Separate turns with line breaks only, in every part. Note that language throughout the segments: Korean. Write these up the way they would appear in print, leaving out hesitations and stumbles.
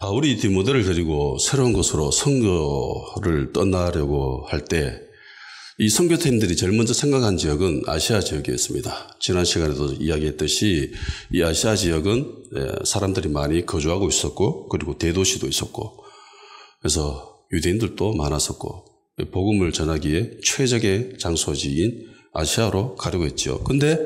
바울이 디모데를 데리고 새로운 곳으로 선교를 떠나려고 할 때 이 선교팀들이 제일 먼저 생각한 지역은 아시아 지역이었습니다. 지난 시간에도 이야기했듯이 이 아시아 지역은 사람들이 많이 거주하고 있었고 그리고 대도시도 있었고 그래서 유대인들도 많았었고 복음을 전하기에 최적의 장소지인 아시아로 가려고 했죠. 근데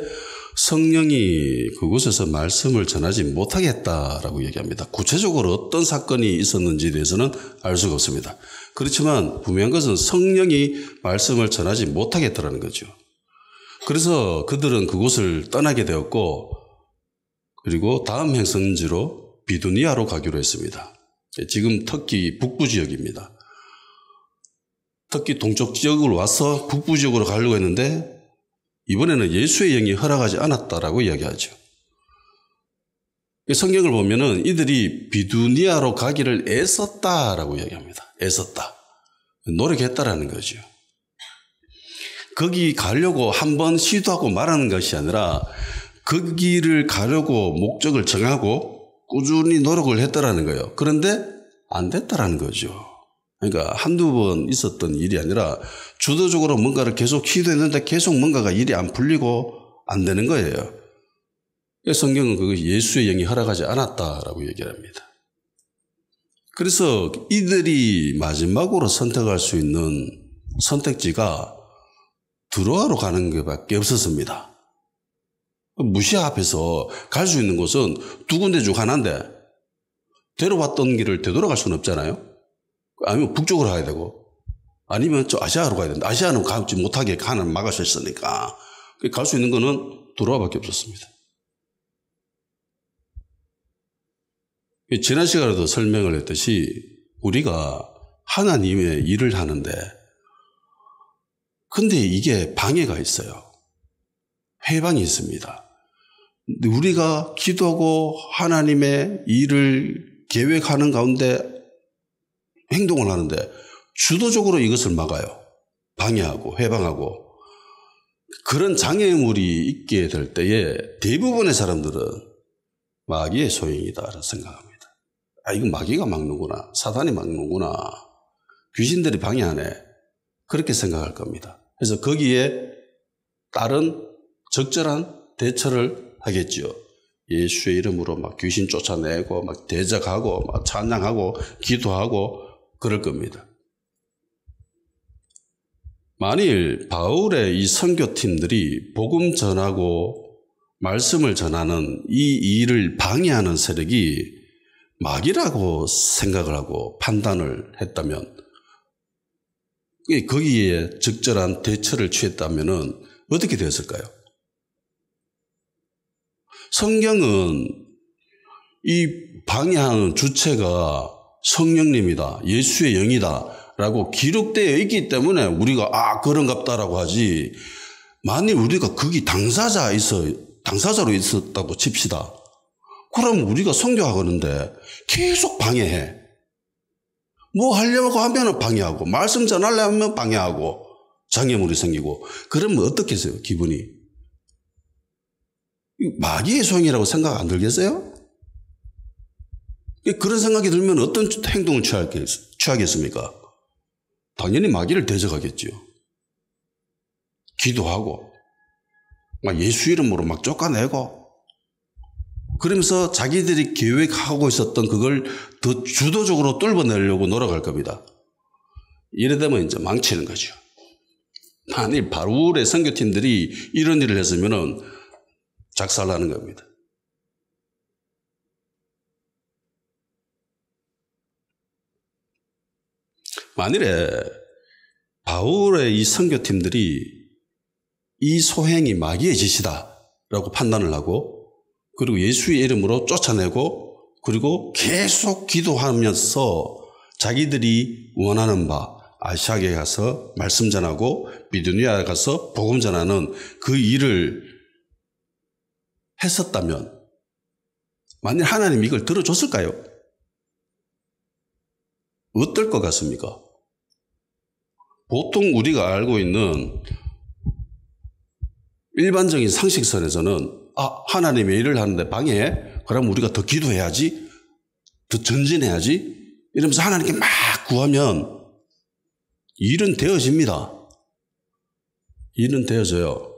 성령이 그곳에서 말씀을 전하지 못하겠다라고 얘기합니다. 구체적으로 어떤 사건이 있었는지에 대해서는 알 수가 없습니다. 그렇지만 분명한 것은 성령이 말씀을 전하지 못하겠다라는 거죠. 그래서 그들은 그곳을 떠나게 되었고 그리고 다음 행선지로 비두니아로 가기로 했습니다. 지금 터키 북부 지역입니다. 터키 동쪽 지역으로 와서 북부 지역으로 가려고 했는데 이번에는 예수의 영이 허락하지 않았다라고 이야기하죠. 성경을 보면은 이들이 비두니아로 가기를 애썼다라고 이야기합니다. 애썼다. 노력했다라는 거죠. 거기 가려고 한번 시도하고 말하는 것이 아니라 거기를 가려고 목적을 정하고 꾸준히 노력을 했다라는 거예요. 그런데 안 됐다라는 거죠. 그러니까 한두 번 있었던 일이 아니라 주도적으로 뭔가를 계속 시도했는데 계속 뭔가가 일이 안 풀리고 안 되는 거예요. 성경은 그것이 예수의 영이 허락하지 않았다라고 얘기합니다. 그래서 이들이 마지막으로 선택할 수 있는 선택지가 드로아로 가는 것밖에 없었습니다. 무시아 앞에서 갈 수 있는 곳은 두 군데 중 하나인데 데려왔던 길을 되돌아갈 수는 없잖아요. 아니면 북쪽으로 가야 되고 아니면 저 아시아로 가야 된다. 아시아는 가지 못하게 가는 막아섰으니까 갈 수 있는 거는 드로아밖에 없었습니다. 지난 시간에도 설명을 했듯이 우리가 하나님의 일을 하는데 근데 이게 방해가 있어요. 회방이 있습니다. 우리가 기도하고 하나님의 일을 계획하는 가운데 행동을 하는데 주도적으로 이것을 막아요. 방해하고 회방하고 그런 장애물이 있게 될 때에 대부분의 사람들은 마귀의 소행이다라고 생각합니다. 아, 이거 마귀가 막는구나. 사단이 막는구나. 귀신들이 방해하네. 그렇게 생각할 겁니다. 그래서 거기에 따른 적절한 대처를 하겠죠. 예수의 이름으로 막 귀신 쫓아내고 막 대적하고 막 찬양하고 기도하고 그럴 겁니다. 만일 바울의 이 선교팀들이 복음 전하고 말씀을 전하는 이 일을 방해하는 세력이 마귀라고 생각을 하고 판단을 했다면 거기에 적절한 대처를 취했다면 어떻게 되었을까요? 성경은 이 방해하는 주체가 성령님이다, 예수의 영이다 라고 기록되어 있기 때문에 우리가 그런갑다라고 하지 만일 우리가 거기 당사자로 있었다고 칩시다. 그럼 우리가 선교하는데 계속 방해해. 뭐 하려고 하면 방해하고 말씀 전하려면 방해하고 장애물이 생기고 그러면 어떻겠어요? 기분이. 마귀의 소행이라고 생각 안 들겠어요? 그런 생각이 들면 어떤 행동을 취하겠습니까? 당연히 마귀를 대적하겠죠. 기도하고 막 예수 이름으로 막 쫓아내고 그러면서 자기들이 계획하고 있었던 그걸 더 주도적으로 뚫어내려고 노력할 겁니다. 이래 되면 이제 망치는 거죠. 만일 바울의 선교팀들이 이런 일을 했으면 작살나는 겁니다. 만일에 바울의 이 선교팀들이 이 소행이 마귀의 짓이다라고 판단을 하고 그리고 예수의 이름으로 쫓아내고 그리고 계속 기도하면서 자기들이 원하는 바 아시아에 가서 말씀 전하고 비두니아에 가서 복음 전하는 그 일을 했었다면 만일 하나님이 이걸 들어줬을까요? 어떨 것 같습니까? 보통 우리가 알고 있는 일반적인 상식선에서는 하나님의 일을 하는데 방해해? 그럼 우리가 더 기도해야지? 더 전진해야지. 이러면서 하나님께 막 구하면 일은 되어집니다. 일은 되어져요.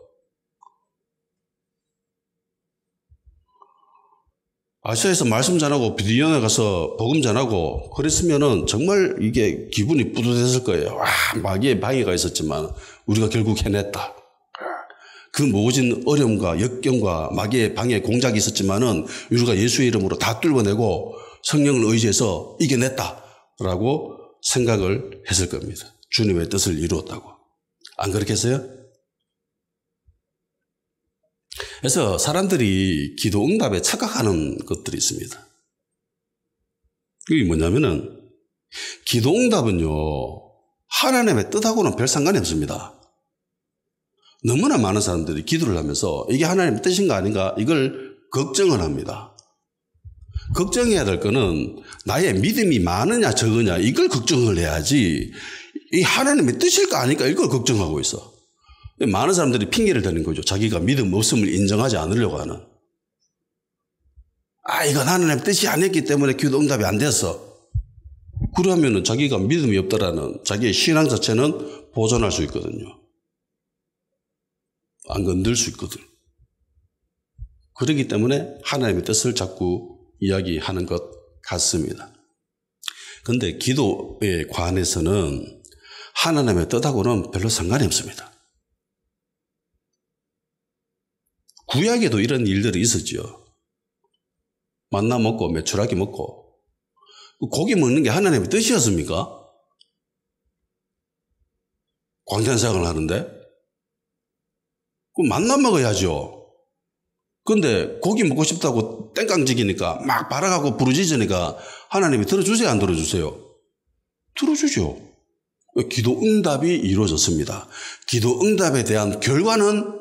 아시아에서 말씀 전하고 비디오에 가서 복음 전하고 그랬으면은 정말 이게 기분이 뿌듯했을 거예요. 와, 마귀의 방해가 있었지만 우리가 결국 해냈다. 그 모진 어려움과 역경과 마귀의 방해 공작이 있었지만은 우리가 예수의 이름으로 다 뚫어내고 성령을 의지해서 이겨냈다라고 생각을 했을 겁니다. 주님의 뜻을 이루었다고. 안 그렇겠어요? 그래서 사람들이 기도 응답에 착각하는 것들이 있습니다. 그게 뭐냐면은 기도 응답은요, 하나님의 뜻하고는 별 상관이 없습니다. 너무나 많은 사람들이 기도를 하면서 이게 하나님의 뜻인가 아닌가 이걸 걱정을 합니다. 걱정해야 될 거는 나의 믿음이 많으냐 적으냐 이걸 걱정을 해야지 이 하나님의 뜻일까 아닐까 이걸 걱정하고 있어. 많은 사람들이 핑계를 대는 거죠. 자기가 믿음 없음을 인정하지 않으려고 하는. 이건 하나님의 뜻이 아니었기 때문에 기도 응답이 안 됐어. 그러면은 자기가 믿음이 없다라는 자기의 신앙 자체는 보존할 수 있거든요. 안 건들 수 있거든. 그렇기 때문에 하나님의 뜻을 자꾸 이야기하는 것 같습니다. 그런데 기도에 관해서는 하나님의 뜻하고는 별로 상관이 없습니다. 구약에도 이런 일들이 있었죠. 만나 먹고 메추라기 먹고 고기 먹는 게 하나님의 뜻이었습니까? 광천사역을 하는데 그럼 만나 먹어야죠. 그런데 고기 먹고 싶다고 땡깡지기니까 막 발악하고 부르짖으니까 하나님이 들어주세요 안 들어주세요? 들어주죠. 기도 응답이 이루어졌습니다. 기도 응답에 대한 결과는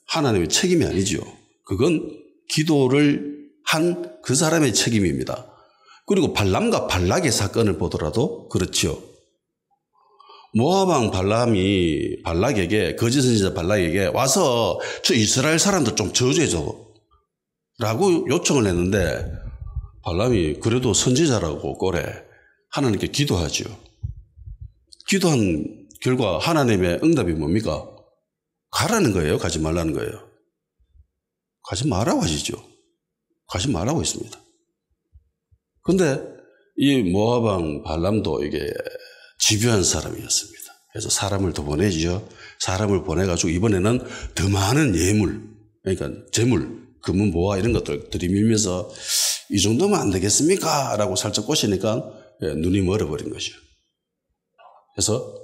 하나님의 책임이 아니죠. 그건 기도를 한 그 사람의 책임입니다. 그리고 발람과 발락의 사건을 보더라도 그렇죠. 모압 왕 발람이 발락에게 거짓 선지자 발락에게 와서 저 이스라엘 사람들 좀 저주해줘 라고 요청을 했는데 발람이 그래도 선지자라고 꼴에 하나님께 기도하죠. 기도한 결과 하나님의 응답이 뭡니까? 가라는 거예요? 가지 말라는 거예요? 가지 말라고 하시죠. 가지 말라고 했습니다. 그런데 이 모압 왕 발람도 이게 집요한 사람이었습니다. 그래서 사람을 더 보내죠. 사람을 보내가지고 이번에는 더 많은 예물, 그러니까 재물, 금은 보화 이런 것들 들이밀면서 이 정도면 안 되겠습니까? 라고 살짝 꼬시니까 눈이 멀어버린 거죠. 그래서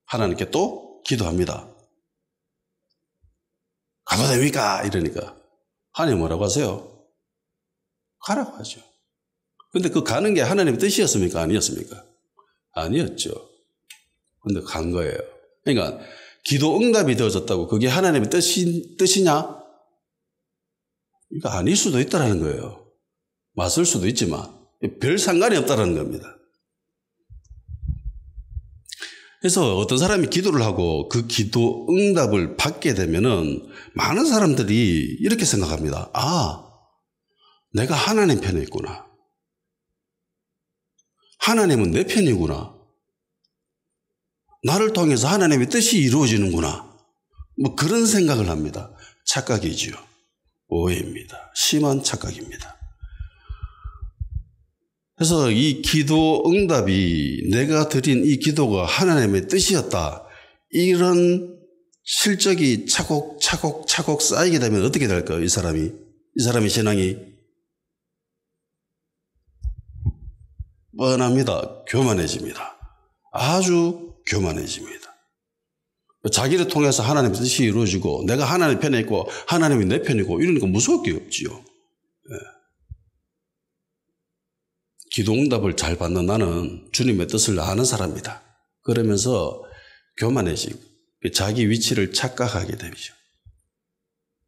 하나님께 또 기도합니다. 가도 됩니까? 이러니까 하나님 뭐라고 하세요? 가라고 하죠. 근데 그 가는 게 하나님의 뜻이었습니까? 아니었습니까? 아니었죠. 근데 간 거예요. 그러니까 기도 응답이 되어졌다고 그게 하나님의 뜻이냐? 이거 아닐 수도 있다는 거예요. 맞을 수도 있지만 별 상관이 없다는 겁니다. 그래서 어떤 사람이 기도를 하고 그 기도 응답을 받게 되면은 많은 사람들이 이렇게 생각합니다. 내가 하나님 편에 있구나. 하나님은 내 편이구나. 나를 통해서 하나님의 뜻이 이루어지는구나. 뭐 그런 생각을 합니다. 착각이지요. 오해입니다. 심한 착각입니다. 그래서 이 기도 응답이 내가 드린 이 기도가 하나님의 뜻이었다. 이런 실적이 차곡차곡 쌓이게 되면 어떻게 될까요? 이 사람의 신앙이 뻔합니다. 교만해집니다. 아주 교만해집니다. 자기를 통해서 하나님의 뜻이 이루어지고 내가 하나님 편에 있고 하나님이 내 편이고 이러니까 무서울 게 없지요. 기도응답을 잘 받는 나는 주님의 뜻을 아는 사람이다. 그러면서 교만해지고 자기 위치를 착각하게 되죠.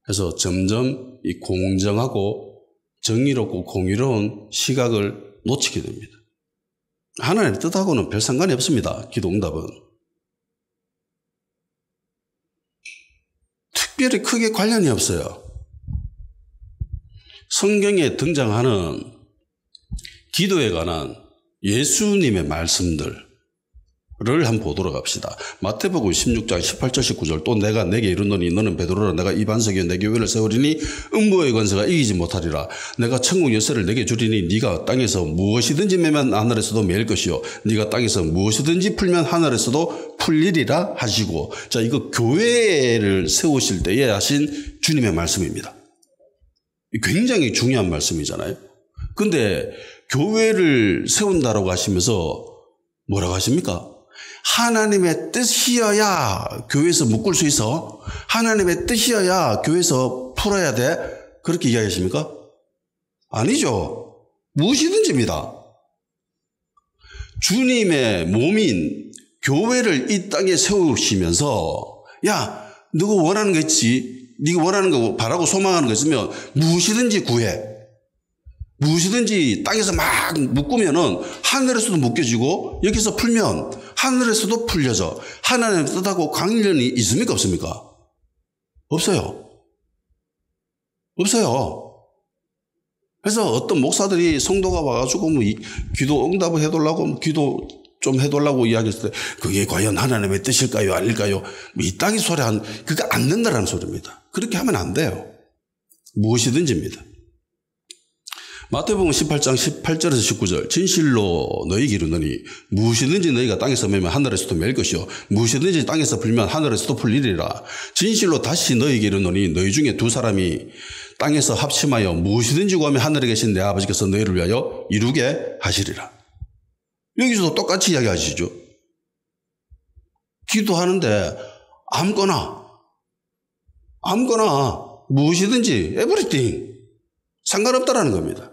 그래서 점점 이 공정하고 정의롭고 공의로운 시각을 놓치게 됩니다. 하나님의 뜻하고는 별 상관이 없습니다. 기도응답은. 특별히 크게 관련이 없어요. 성경에 등장하는 기도에 관한 예수님의 말씀들을 한번 보도록 합시다. 마태복음 16장 18절 19절 또 내가 내게 이르노니 너는 베드로라 내가 이 반석에 내 교회를 세우리니 음부의 권세가 이기지 못하리라. 내가 천국 열쇠를 내게 주리니 네가 땅에서 무엇이든지 매면 하늘에서도 매일 것이요 네가 땅에서 무엇이든지 풀면 하늘에서도 풀리리라 하시고, 자, 이거 교회를 세우실 때에 하신 주님의 말씀입니다. 굉장히 중요한 말씀이잖아요. 근데 교회를 세운다라고 하시면서 뭐라고 하십니까? 하나님의 뜻이어야 교회에서 묶을 수 있어? 하나님의 뜻이어야 교회에서 풀어야 돼? 그렇게 이야기하십니까? 아니죠. 무엇이든지입니다. 주님의 몸인 교회를 이 땅에 세우시면서, 야, 너가 원하는 거 있지? 네가 원하는 거 바라고 소망하는 거 있으면 무엇이든지 구해. 무엇이든지 땅에서 막 묶으면은 하늘에서도 묶여지고 여기서 풀면 하늘에서도 풀려져. 하나님의 뜻하고 관련이 있습니까? 없습니까? 없어요. 없어요. 그래서 어떤 목사들이 성도가 와가지고 뭐 기도 응답을 해달라고 기도 좀 해달라고 이야기했을 때 그게 과연 하나님의 뜻일까요? 아닐까요? 이 땅의 소리 그게 안 된다라는 소리입니다. 그렇게 하면 안 돼요. 무엇이든지입니다. 마태복음 18장 18절에서 19절 진실로 너희에게 이르노니 무엇이든지 너희가 땅에서 매면 하늘에서도 맬 것이요 무엇이든지 땅에서 풀면 하늘에서도 풀리리라. 진실로 다시 너희에게 이르노니 너희 중에 두 사람이 땅에서 합심하여 무엇이든지 구하면 하늘에 계신 내 아버지께서 너희를 위하여 이루게 하시리라. 여기서도 똑같이 이야기하시죠. 기도하는데 아무거나 무엇이든지 everything 상관없다라는 겁니다.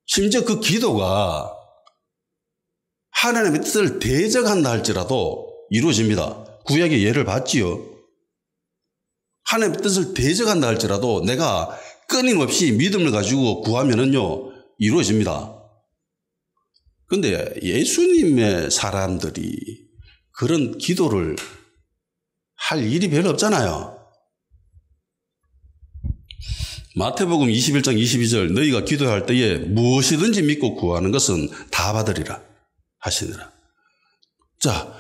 심지어 그 기도가 하나님의 뜻을 대적한다 할지라도 이루어집니다. 구약의 예를 봤지요. 하나님의 뜻을 대적한다 할지라도 내가 끊임없이 믿음을 가지고 구하면은요 이루어집니다. 그런데 예수님의 사람들이 그런 기도를 할 일이 별로 없잖아요. 마태복음 21장 22절 너희가 기도할 때에 무엇이든지 믿고 구하는 것은 다 받으리라 하시니라. 자,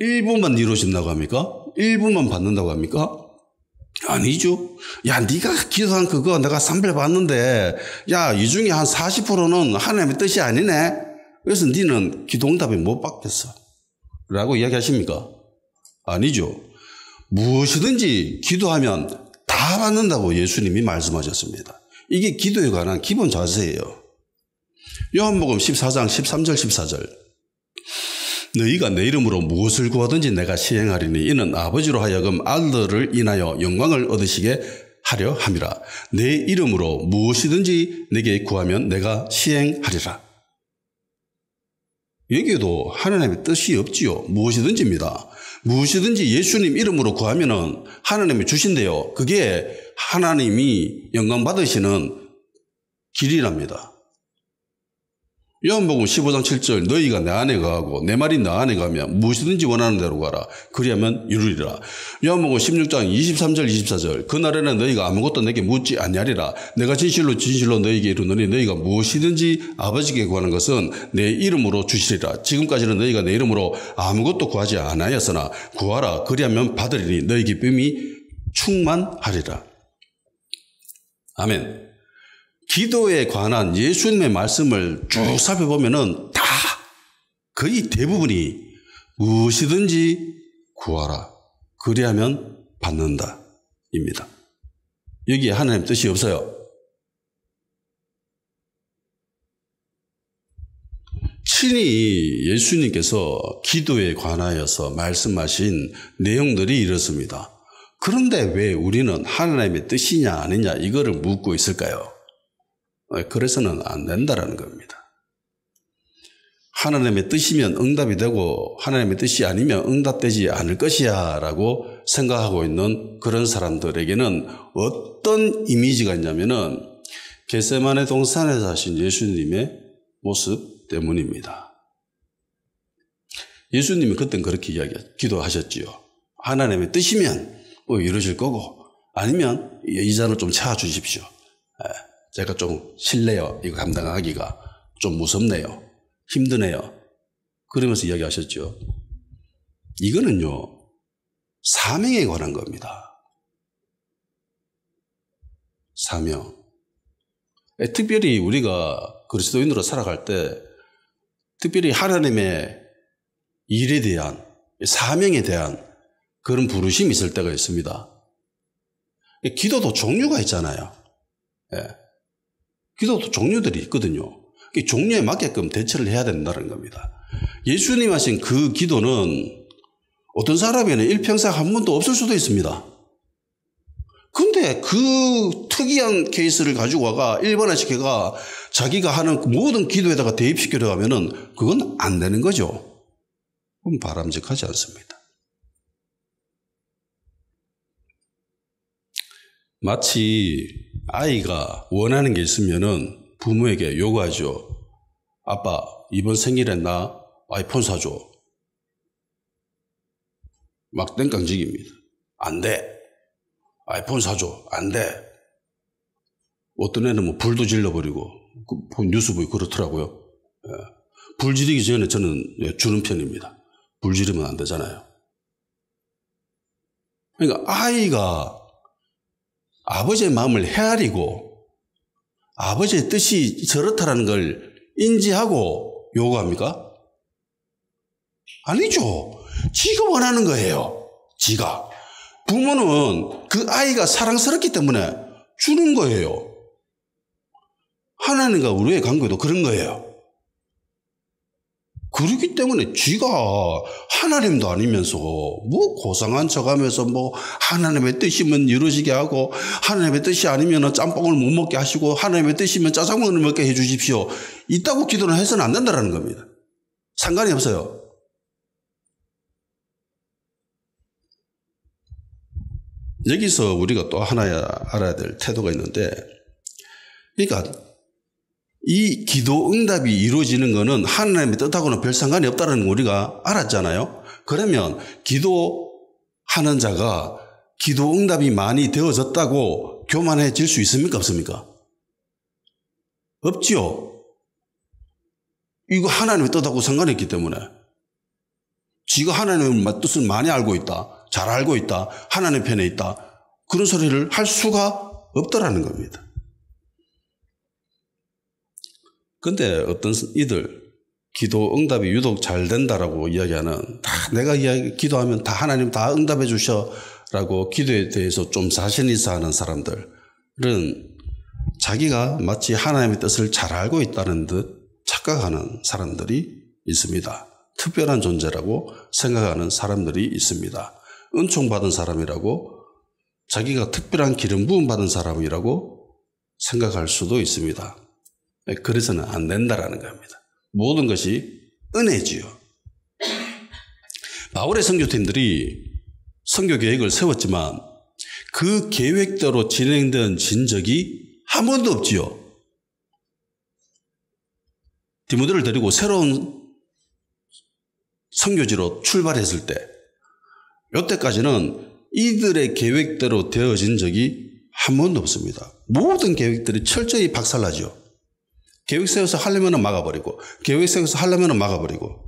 일부만 이루어진다고 합니까? 일부만 받는다고 합니까? 아니죠. 야, 네가 기도한 그거 내가 산별 받는데 야, 이 중에 한 40%는 하나님의 뜻이 아니네. 그래서 너는 기도 응답을 못 받겠어 라고 이야기하십니까? 아니죠. 무엇이든지 기도하면 다 받는다고 예수님이 말씀하셨습니다. 이게 기도에 관한 기본 자세예요. 요한복음 14장 13절 14절 너희가 내 이름으로 무엇을 구하든지 내가 시행하리니 이는 아버지로 하여금 아들을 인하여 영광을 얻으시게 하려 함이라. 내 이름으로 무엇이든지 내게 구하면 내가 시행하리라. 여기에도 하나님의 뜻이 없지요. 무엇이든지입니다. 무엇이든지 예수님 이름으로 구하면은 하나님이 주신대요. 그게 하나님이 영광 받으시는 길이랍니다. 요한복음 15장 7절 너희가 내 안에 거하고 내 말이 너 안에 가면 무엇이든지 원하는 대로 가라. 그리하면 이루리라. 요한복음 16장 23절 24절 그날에는 너희가 아무것도 내게 묻지 아니하리라. 내가 진실로 너희에게 이르노니 너희가 무엇이든지 아버지께 구하는 것은 내 이름으로 주시리라. 지금까지는 너희가 내 이름으로 아무것도 구하지 아니하였으나 구하라. 그리하면 받으리니 너희 기쁨이 충만하리라. 아멘. 기도에 관한 예수님의 말씀을 쭉 살펴보면은 다 거의 대부분이 무엇이든지 구하라. 그리하면 받는다. 입니다. 여기에 하나님 뜻이 없어요. 친히 예수님께서 기도에 관하여서 말씀하신 내용들이 이렇습니다. 그런데 왜 우리는 하나님의 뜻이냐 아니냐 이거를 묻고 있을까요? 그래서는 안 된다라는 겁니다. 하나님의 뜻이면 응답이 되고 하나님의 뜻이 아니면 응답되지 않을 것이야 라고 생각하고 있는 그런 사람들에게는 어떤 이미지가 있냐면은 겟세마네 동산에서 하신 예수님의 모습 때문입니다. 예수님이 그땐 그렇게 기도하셨지요. 하나님의 뜻이면 이루어질 거고 아니면 이 잔을 좀 채워주십시오. 제가 좀 실례요. 이거 감당하기가 좀 무섭네요. 힘드네요. 그러면서 이야기하셨죠. 이거는요, 사명에 관한 겁니다. 사명. 특별히 우리가 그리스도인으로 살아갈 때 특별히 하나님의 일에 대한 사명에 대한 그런 부르심이 있을 때가 있습니다. 기도도 종류가 있잖아요. 예. 기도도 종류들이 있거든요. 종류에 맞게끔 대처를 해야 된다는 겁니다. 예수님 하신 그 기도는 어떤 사람에는 일평생 한 번도 없을 수도 있습니다. 근데 그 특이한 케이스를 가지고 와가 일반화시켜가 자기가 하는 모든 기도에다가 대입시키려 하면은 그건 안 되는 거죠. 그건 바람직하지 않습니다. 마치 아이가 원하는 게 있으면은 부모에게 요구하죠. 아빠, 이번 생일에 나 아이폰 사줘. 막 땡깡지기입니다. 안 돼. 아이폰 사줘. 안 돼. 어떤 애는 뭐 불도 질러버리고, 뉴스 보기 그렇더라고요. 예. 불 지르기 전에 저는 주는 편입니다. 불 지르면 안 되잖아요. 그러니까 아이가 아버지의 마음을 헤아리고 아버지의 뜻이 저렇다라는 걸 인지하고 요구합니까? 아니죠. 지가 원하는 거예요. 지가. 부모는 그 아이가 사랑스럽기 때문에 주는 거예요. 하나님과 우리의 관계도 그런 거예요. 그렇기 때문에 쥐가 하나님도 아니면서 뭐 고상한 척하면서 뭐 하나님의 뜻이면 이루어지게 하고 하나님의 뜻이 아니면 짬뽕을 못 먹게 하시고 하나님의 뜻이면 짜장면을 먹게 해 주십시오. 있다고 기도는 해서는 안 된다는 겁니다. 상관이 없어요. 여기서 우리가 또 하나 알아야 될 태도가 있는데, 그러니까 이 기도 응답이 이루어지는 것은 하나님의 뜻하고는 별 상관이 없다는 걸 우리가 알았잖아요. 그러면 기도하는 자가 기도 응답이 많이 되어졌다고 교만해질 수 있습니까? 없습니까? 없지요. 이거 하나님의 뜻하고 상관이 없기 때문에. 지가 하나님의 뜻을 많이 알고 있다. 잘 알고 있다. 하나님 편에 있다. 그런 소리를 할 수가 없더라는 겁니다. 근데 어떤 이들 기도 응답이 유독 잘 된다라고 이야기하는, 다 내가 기도하면 다 하나님 다 응답해 주셔라고 기도에 대해서 좀 자신 있어 하는 사람들은 자기가 마치 하나님의 뜻을 잘 알고 있다는 듯 착각하는 사람들이 있습니다. 특별한 존재라고 생각하는 사람들이 있습니다. 은총받은 사람이라고, 자기가 특별한 기름 부음 받은 사람이라고 생각할 수도 있습니다. 그래서는 안 된다라는 겁니다. 모든 것이 은혜지요. 바울의 선교팀들이 선교 계획을 세웠지만 그 계획대로 진행된 진적이 한 번도 없지요. 디모데를 데리고 새로운 선교지로 출발했을 때, 이때까지는 이들의 계획대로 되어진 적이 한 번도 없습니다. 모든 계획들이 철저히 박살나죠. 계획 세워서 하려면 막아버리고, 계획 세워서 하려면 막아버리고.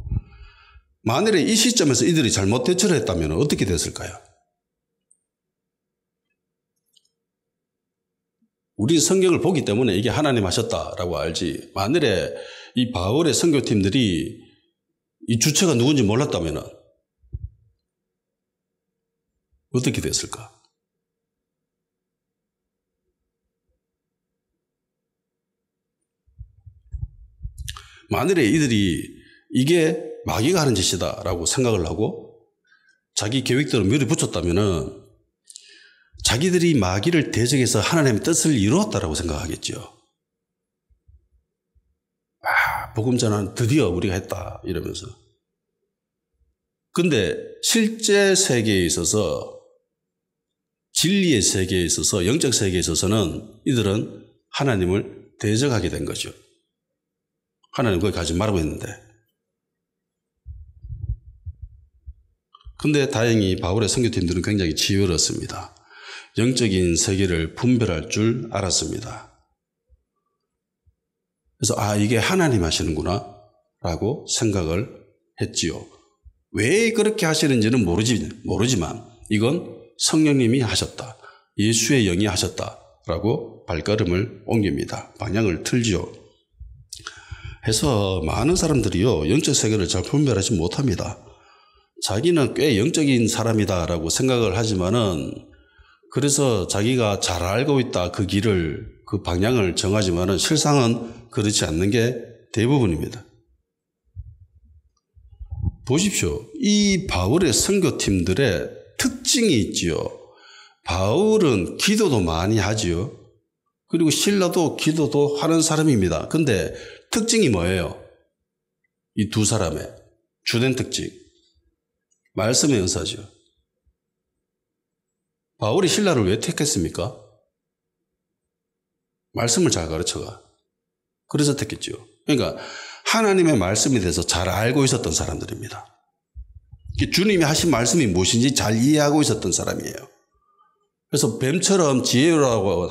만일에 이 시점에서 이들이 잘못 대처를 했다면 어떻게 됐을까요? 우리 성경을 보기 때문에 이게 하나님 하셨다라고 알지, 만일에 이 바울의 선교팀들이 이 주체가 누군지 몰랐다면 어떻게 됐을까? 만일에 이들이 이게 마귀가 하는 짓이다 라고 생각을 하고 자기 계획대로 밀어붙였다면 자기들이 마귀를 대적해서 하나님의 뜻을 이루었다라고 생각하겠죠. 복음 전환 드디어 우리가 했다 이러면서. 근데 실제 세계에 있어서, 진리의 세계에 있어서, 영적 세계에 있어서는 이들은 하나님을 대적하게 된 거죠. 하나님 거기 가지 말라고 했는데. 근데 다행히 바울의 선교팀들은 굉장히 지혜로웠습니다. 영적인 세계를 분별할 줄 알았습니다. 그래서 이게 하나님 하시는구나 라고 생각을 했지요. 왜 그렇게 하시는지는 모르지만 이건 성령님이 하셨다. 예수의 영이 하셨다라고 발걸음을 옮깁니다. 방향을 틀지요. 해서 많은 사람들이요, 영적 세계를 잘 분별하지 못합니다. 자기는 꽤 영적인 사람이다라고 생각을 하지만은, 그래서 자기가 잘 알고 있다, 그 길을, 그 방향을 정하지만은 실상은 그렇지 않는 게 대부분입니다. 보십시오. 이 바울의 선교팀들의 특징이 있지요. 바울은 기도도 많이 하지요. 그리고 실라도 기도도 하는 사람입니다. 근데 특징이 뭐예요? 이 두 사람의 주된 특징. 말씀의 은사죠. 바울이 실라를 왜 택했습니까? 말씀을 잘 가르쳐가. 그래서 택했죠. 그러니까 하나님의 말씀에 대해서 잘 알고 있었던 사람들입니다. 주님이 하신 말씀이 무엇인지 잘 이해하고 있었던 사람이에요. 그래서 뱀처럼 지혜로워라고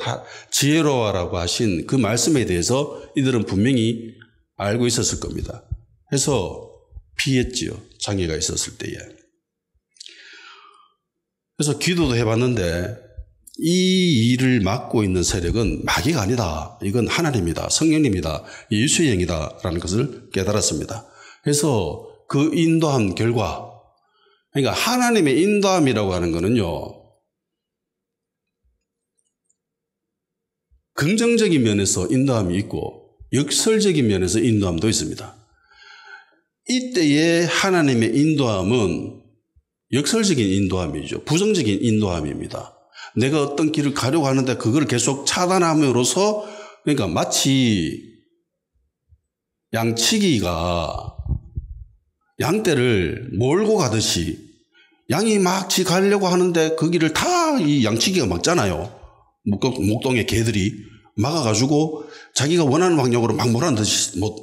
하신 그 말씀에 대해서 이들은 분명히 알고 있었을 겁니다. 그래서 피했지요. 장애가 있었을 때에. 그래서 기도도 해봤는데 이 일을 맡고 있는 세력은 마귀가 아니다. 이건 하나님이다. 성령님이다. 예수의 영이다. 라는 것을 깨달았습니다. 그래서 그 인도한 결과, 그러니까 하나님의 인도함이라고 하는 거는요, 긍정적인 면에서 인도함이 있고 역설적인 면에서 인도함도 있습니다. 이때의 하나님의 인도함은 역설적인 인도함이죠. 부정적인 인도함입니다. 내가 어떤 길을 가려고 하는데 그걸 계속 차단함으로써, 그러니까 마치 양치기가 양떼를 몰고 가듯이 양이 막 지 가려고 하는데 그 길을 다 이 양치기가 막잖아요. 목동의 개들이 막아가지고 자기가 원하는 방향으로 막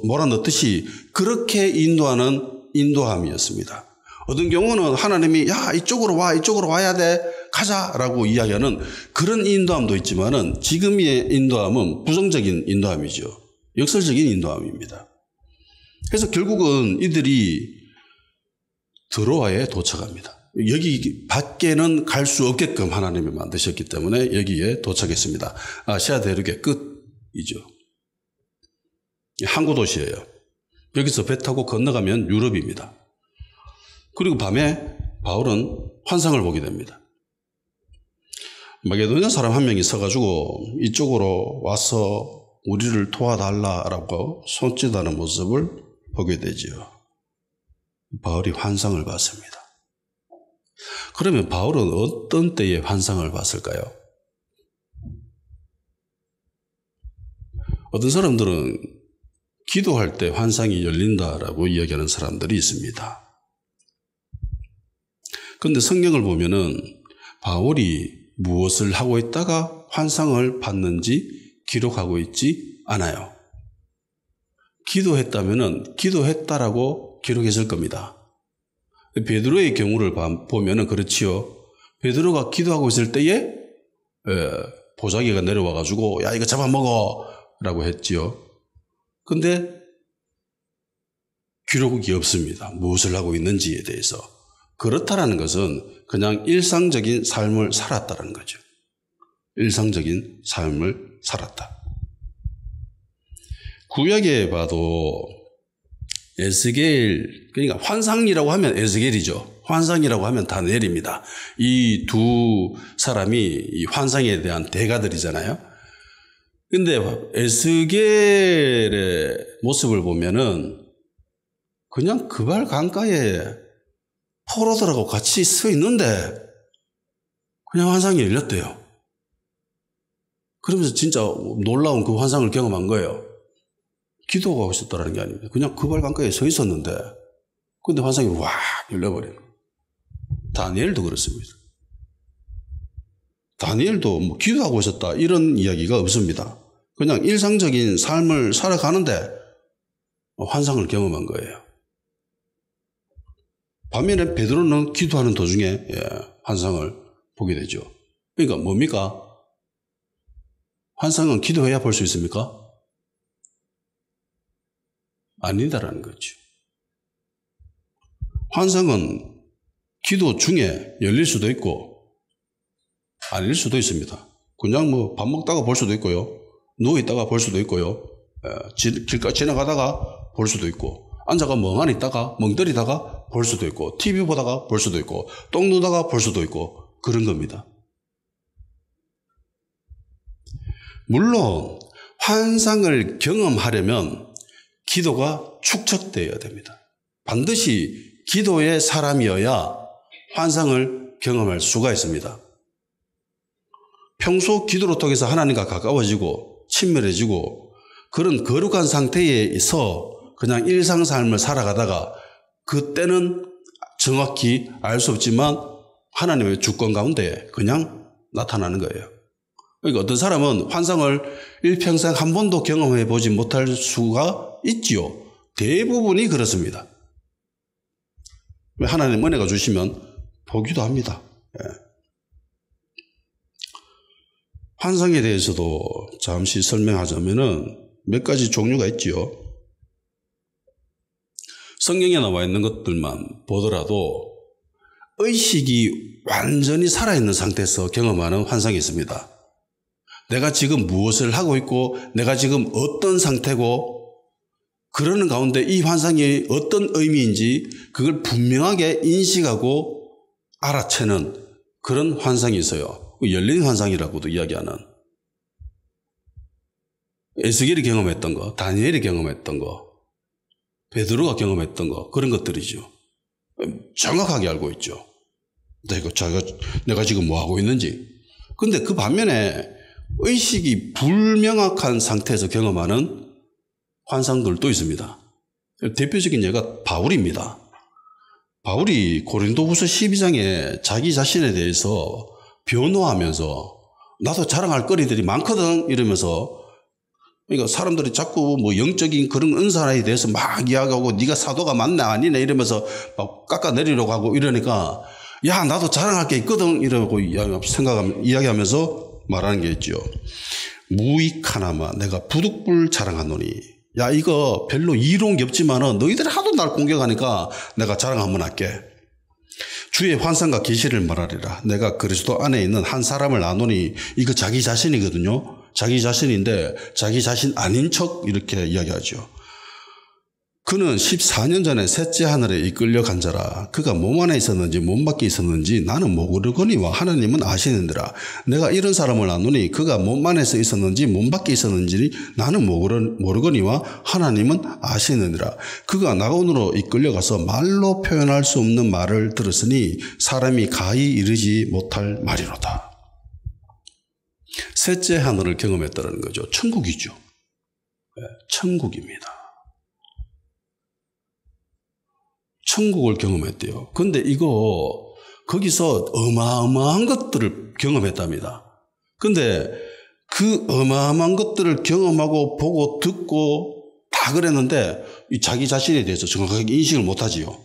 몰아넣듯이 그렇게 인도하는 인도함이었습니다. 어떤 경우는 하나님이 야 이쪽으로 와야 돼 가자라고 이야기하는 그런 인도함도 있지만은 지금의 인도함은 부정적인 인도함이죠. 역설적인 인도함입니다. 그래서 결국은 이들이 드로아에 도착합니다. 여기 밖에는 갈 수 없게끔 하나님이 만드셨기 때문에 여기에 도착했습니다. 아시아 대륙의 끝이죠. 항구 도시예요. 여기서 배 타고 건너가면 유럽입니다. 그리고 밤에 바울은 환상을 보게 됩니다. 마게도냐 사람 한 명이 서가지고 이쪽으로 와서 우리를 도와달라라고 손짓하는 모습을 보게 되지요. 바울이 환상을 봤습니다. 그러면 바울은 어떤 때에 환상을 봤을까요? 어떤 사람들은 기도할 때 환상이 열린다라고 이야기하는 사람들이 있습니다. 그런데 성경을 보면은 바울이 무엇을 하고 있다가 환상을 봤는지 기록하고 있지 않아요. 기도했다면은 기도했다라고 기록했을 겁니다. 베드로의 경우를 보면은 그렇지요. 베드로가 기도하고 있을 때에 보자기가 내려와 가지고 야 이거 잡아먹어 라고 했지요. 근데 기록이 없습니다. 무엇을 하고 있는지에 대해서. 그렇다라는 것은 그냥 일상적인 삶을 살았다는 거죠. 일상적인 삶을 살았다. 구약에 봐도 에스겔, 그러니까 환상이라고 하면 에스겔이죠. 환상이라고 하면 다니엘입니다. 이 두 사람이 이 환상에 대한 대가들이잖아요. 근데 에스겔의 모습을 보면은 그냥 그발 강가에 포로들하고 같이 서 있는데 그냥 환상이 열렸대요. 그러면서 진짜 놀라운 그 환상을 경험한 거예요. 기도하고 있었다는 게 아닙니다. 그냥 그발 강가에 서 있었는데 근데 환상이 확 열려버려요. 다니엘도 그렇습니다. 다니엘도 뭐 기도하고 있었다 이런 이야기가 없습니다. 그냥 일상적인 삶을 살아가는데 환상을 경험한 거예요. 반면에 베드로는 기도하는 도중에 환상을 보게 되죠. 그러니까 뭡니까? 환상은 기도해야 볼 수 있습니까? 아니다라는 거죠. 환상은 기도 중에 열릴 수도 있고 아닐 수도 있습니다. 그냥 뭐 밥 먹다가 볼 수도 있고요. 누워있다가 볼 수도 있고요. 길가 지나가다가 볼 수도 있고 앉아가 멍하니 있다가 멍때리다가 볼 수도 있고 TV 보다가 볼 수도 있고 똥 누다가 볼 수도 있고 그런 겁니다. 물론 환상을 경험하려면 기도가 축적되어야 됩니다. 반드시 기도의 사람이어야 환상을 경험할 수가 있습니다. 평소 기도로 통해서 하나님과 가까워지고 친밀해지고 그런 거룩한 상태에서 그냥 일상삶을 살아가다가 그때는 정확히 알 수 없지만 하나님의 주권 가운데 그냥 나타나는 거예요. 그러니까 어떤 사람은 환상을 일평생 한 번도 경험해 보지 못할 수가 있지요. 대부분이 그렇습니다. 하나님 은혜가 주시면 보기도 합니다. 환상에 대해서도 잠시 설명하자면은 몇 가지 종류가 있지요. 성경에 나와 있는 것들만 보더라도 의식이 완전히 살아있는 상태에서 경험하는 환상이 있습니다. 내가 지금 무엇을 하고 있고 내가 지금 어떤 상태고 그러는 가운데 이 환상이 어떤 의미인지 그걸 분명하게 인식하고 알아채는 그런 환상이 있어요. 열린 환상이라고도 이야기하는. 에스겔이 경험했던 거, 다니엘이 경험했던 거, 베드로가 경험했던 거 그런 것들이죠. 정확하게 알고 있죠. 내가 지금 뭐 하고 있는지. 근데 그 반면에 의식이 불명확한 상태에서 경험하는 환상들도 있습니다. 대표적인 예가 바울입니다. 바울이 고린도후서 12장에 자기 자신에 대해서 변호하면서 나도 자랑할 거리들이 많거든 이러면서 그러니까 사람들이 자꾸 뭐 영적인 그런 은사에 대해서 막 이야기하고 네가 사도가 맞네 아니네 이러면서 막 깎아내리려고 하고 이러니까 야 나도 자랑할 게 있거든 이러고 이야기하면서 말하는 게 있죠. 무익하나마 내가 부득불 자랑하노니 야 이거 별로 이로운 게 없지만은 너희들이 하도 날 공격하니까 내가 자랑 한번 할게. 주의 환상과 계시를 말하리라. 내가 그리스도 안에 있는 한 사람을 아노니 이거 자기 자신이거든요. 자기 자신인데 자기 자신 아닌 척 이렇게 이야기하죠. 그는 14년 전에 셋째 하늘에 이끌려 간 자라. 그가 몸 안에 있었는지 몸 밖에 있었는지 나는 모르거니와 하나님은 아시느니라. 내가 이런 사람을 아노니 그가 몸 안에서 있었는지 몸 밖에 있었는지 나는 모르거니와 하나님은 아시느니라. 그가 낙원으로 이끌려가서 말로 표현할 수 없는 말을 들었으니 사람이 가히 이르지 못할 말이로다. 셋째 하늘을 경험했다는 거죠. 천국이죠. 천국입니다. 천국을 경험했대요. 근데 이거 거기서 어마어마한 것들을 경험했답니다. 근데 그 어마어마한 것들을 경험하고 보고 듣고 다 그랬는데 자기 자신에 대해서 정확하게 인식을 못하지요.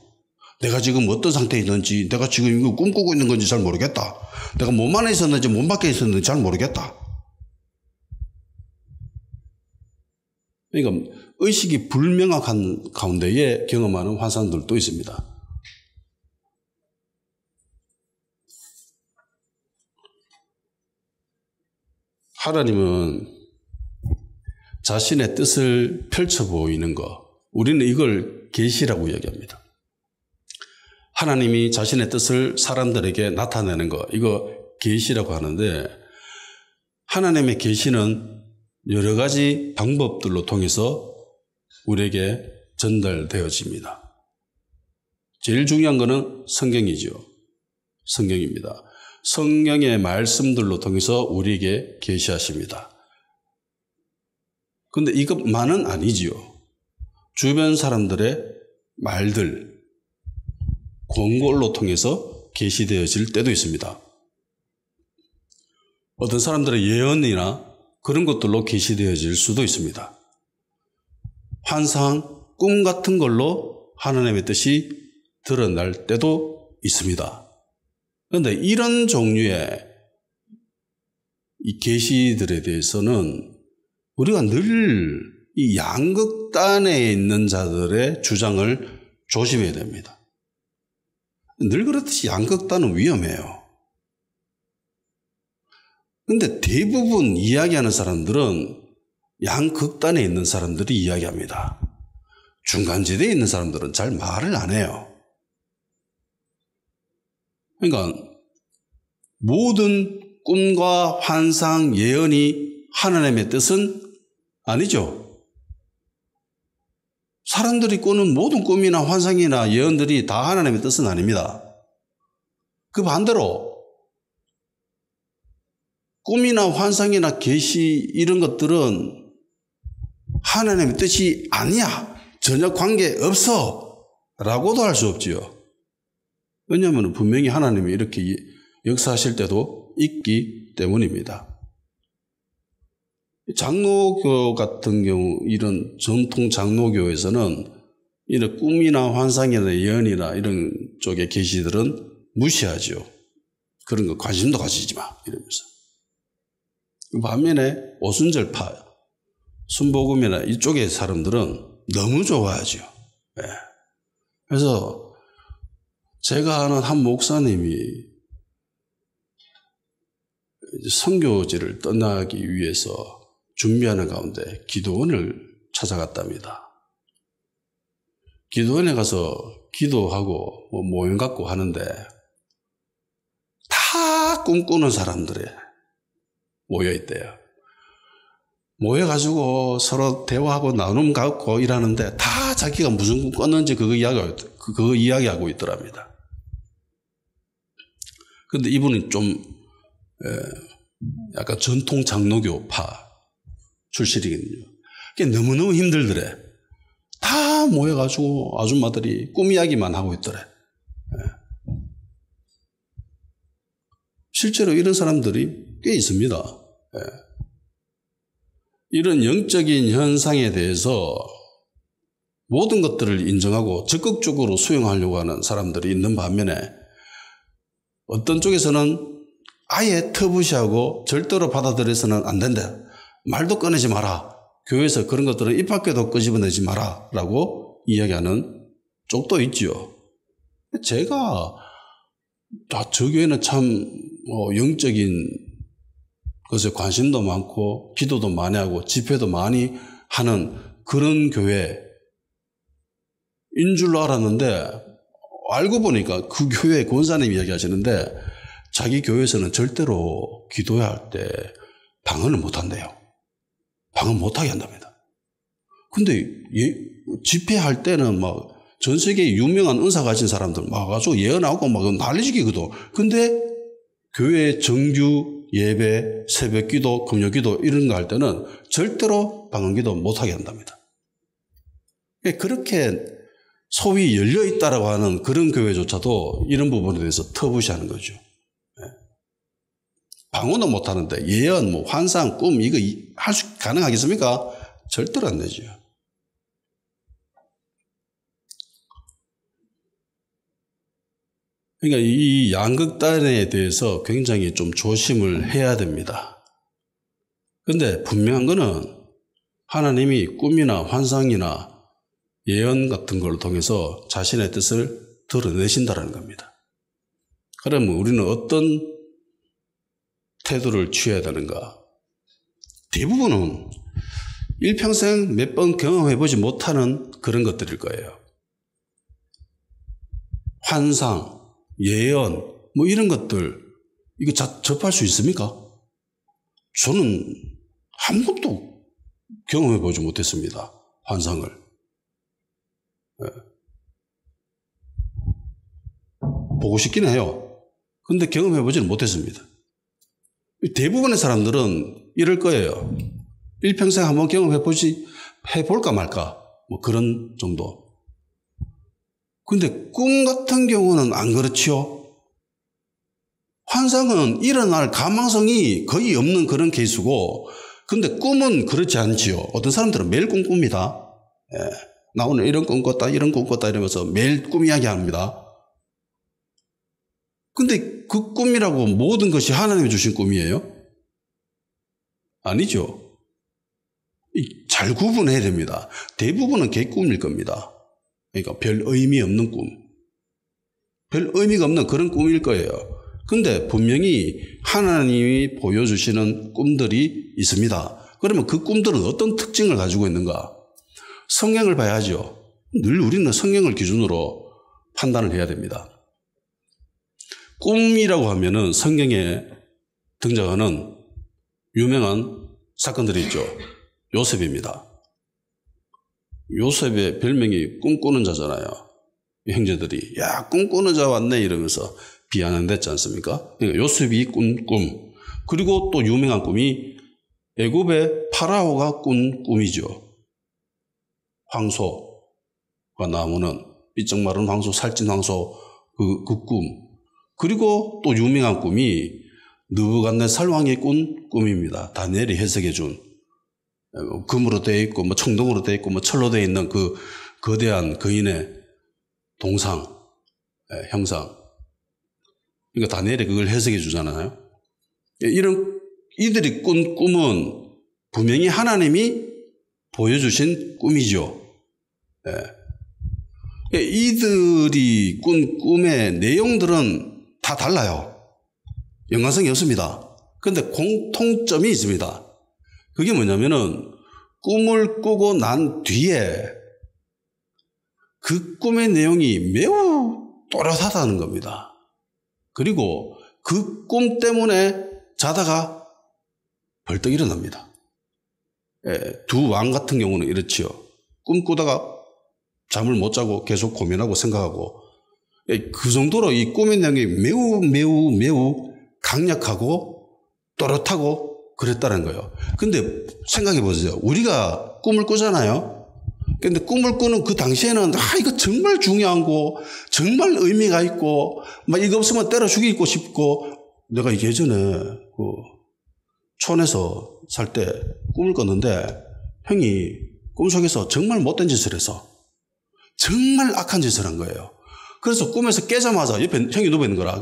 내가 지금 어떤 상태에 있는지 내가 지금 이거 꿈꾸고 있는 건지 잘 모르겠다. 내가 몸 안에 있었는지 몸 밖에 있었는지 잘 모르겠다. 그러니까 의식이 불명확한 가운데에 경험하는 환상들도 있습니다. 하나님은 자신의 뜻을 펼쳐 보이는 것, 우리는 이걸 계시라고 이야기합니다. 하나님이 자신의 뜻을 사람들에게 나타내는 것, 이거 계시라고 하는데 하나님의 계시는 여러 가지 방법들로 통해서 우리에게 전달되어집니다. 제일 중요한 것은 성경이죠. 성경입니다. 성경의 말씀들로 통해서 우리에게 계시하십니다. 그런데 이것만은 아니지요. 주변 사람들의 말들, 권고를 통해서 계시되어질 때도 있습니다. 어떤 사람들의 예언이나 그런 것들로 계시되어질 수도 있습니다. 환상, 꿈 같은 걸로 하나님의 뜻이 드러날 때도 있습니다. 그런데 이런 종류의 이 계시들에 대해서는 우리가 늘 이 양극단에 있는 자들의 주장을 조심해야 됩니다. 늘 그렇듯이 양극단은 위험해요. 근데 대부분 이야기하는 사람들은 양극단에 있는 사람들이 이야기합니다. 중간지대에 있는 사람들은 잘 말을 안 해요. 그러니까 모든 꿈과 환상, 예언이 하나님의 뜻은 아니죠. 사람들이 꾸는 모든 꿈이나 환상이나 예언들이 다 하나님의 뜻은 아닙니다. 그 반대로 꿈이나 환상이나 계시 이런 것들은 하나님의 뜻이 아니야. 전혀 관계없어. 라고도 할 수 없지요. 왜냐하면 분명히 하나님이 이렇게 역사하실 때도 있기 때문입니다. 장로교 같은 경우 이런 전통 장로교에서는 이런 꿈이나 환상이나 예언이나 이런 쪽의 계시들은 무시하죠. 그런 거 관심도 가지지 마 이러면서. 반면에 오순절파, 순복음이나 이쪽의 사람들은 너무 좋아하죠. 네. 그래서 제가 아는 한 목사님이 선교지를 떠나기 위해서 준비하는 가운데 기도원을 찾아갔답니다. 기도원에 가서 기도하고 모임 갖고 하는데 다 꿈꾸는 사람들이 모여있대요. 모여가지고 서로 대화하고 나눔 갖고 일하는데 다 자기가 무슨 꿈 꿨는지 그거 이야기하고 있더랍니다. 근데 이분은 좀 약간 전통 장로교파 출신이거든요. 그게 너무너무 힘들더래. 다 모여가지고 아줌마들이 꿈 이야기만 하고 있더래. 실제로 이런 사람들이 꽤 있습니다. 이런 영적인 현상에 대해서 모든 것들을 인정하고 적극적으로 수용하려고 하는 사람들이 있는 반면에 어떤 쪽에서는 아예 터부시하고 절대로 받아들여서는 안 된다. 말도 꺼내지 마라. 교회에서 그런 것들은 입 밖에도 끄집어내지 마라. 라고 이야기하는 쪽도 있지요. 제가 저 교회는 참 영적인 것에 관심도 많고 기도도 많이 하고 집회도 많이 하는 그런 교회인 줄로 알았는데 알고 보니까 그 교회 권사님이 이야기하시는데 자기 교회에서는 절대로 기도할 때 방언을 못한대요. 방언 못하게 한답니다. 근데 집회할 때는 막 전 세계에 유명한 은사 가진 사람들 막 와가지고 예언하고 막 난리지기거든. 근데 교회 정규 예배, 새벽 기도, 금요 기도 이런 거 할 때는 절대로 방언 기도 못하게 한답니다. 그렇게 소위 열려 있다라고 하는 그런 교회조차도 이런 부분에 대해서 터부시하는 거죠. 방언은 못하는데 예언, 뭐 환상, 꿈 이거 가능하겠습니까? 절대로 안 되죠. 그러니까 이 양극단에 대해서 굉장히 좀 조심을 해야 됩니다. 그런데 분명한 거는 하나님이 꿈이나 환상이나 예언 같은 걸 통해서 자신의 뜻을 드러내신다는 겁니다. 그러면 우리는 어떤 태도를 취해야 되는가? 대부분은 일평생 몇 번 경험해보지 못하는 그런 것들일 거예요. 환상, 예언, 뭐 이런 것들, 이거 접할 수 있습니까? 저는 한 번도 경험해보지 못했습니다. 환상을. 보고 싶긴 해요. 근데 경험해보지는 못했습니다. 대부분의 사람들은 이럴 거예요. 일평생 한번 해볼까 말까. 뭐 그런 정도. 근데 꿈 같은 경우는 안 그렇지요. 환상은 일어날 가망성이 거의 없는 그런 케이스고, 근데 꿈은 그렇지 않지요. 어떤 사람들은 매일 꿈 꿉니다. 나 오늘 이런 꿈 꿨다, 이런 꿈 꿨다 이러면서 매일 꿈 이야기 합니다. 근데 그 꿈이라고 모든 것이 하나님이 주신 꿈이에요? 아니죠. 잘 구분해야 됩니다. 대부분은 개꿈일 겁니다. 그러니까 별 의미 없는 꿈. 별 의미가 없는 그런 꿈일 거예요. 근데 분명히 하나님이 보여주시는 꿈들이 있습니다. 그러면 그 꿈들은 어떤 특징을 가지고 있는가? 성경을 봐야죠. 늘 우리는 성경을 기준으로 판단을 해야 됩니다. 꿈이라고 하면은 성경에 등장하는 유명한 사건들이 있죠. 요셉입니다. 요셉의 별명이 꿈꾸는 자잖아요. 형제들이 야 꿈꾸는 자 왔네 이러면서 비아냥댔지 않습니까? 그러니까 요셉이 꾼 꿈. 그리고 또 유명한 꿈이 애굽의 파라오가 꾼 꿈이죠. 황소가 나오는 삐쩍 마른 황소, 살찐 황소 그 꿈. 그리고 또 유명한 꿈이 느부갓네살 왕이 꾼 꿈입니다. 다니엘이 해석해 준 금으로 되어 있고 뭐 청동으로 되어 있고 뭐 철로 되어 있는 그 거대한 거인의 동상, 형상. 그러니까 다니엘이 그걸 해석해 주잖아요. 이들이 꾼 꿈은 분명히 하나님이 보여주신 꿈이죠. 이들이 꾼 꿈의 내용들은 다 달라요. 연관성이 없습니다. 그런데 공통점이 있습니다. 그게 뭐냐면은 꿈을 꾸고 난 뒤에 그 꿈의 내용이 매우 또렷하다는 겁니다. 그리고 그 꿈 때문에 자다가 벌떡 일어납니다. 두 왕 같은 경우는 이렇지요. 꿈꾸다가 잠을 못 자고 계속 고민하고 생각하고 그 정도로 이 꿈의 내용이 매우 강력하고 또렷하고 그랬다는 거예요. 근데 생각해 보세요. 우리가 꿈을 꾸잖아요. 근데 꿈을 꾸는 그 당시에는 이거 정말 중요한 거, 정말 의미가 있고 막 이거 없으면 때려 죽이고 싶고 내가 예전에 그 촌에서 살 때 꿈을 꿨는데 형이 꿈속에서 정말 못된 짓을 해서 정말 악한 짓을 한 거예요. 그래서 꿈에서 깨자마자 옆에 형이 누워있는 거라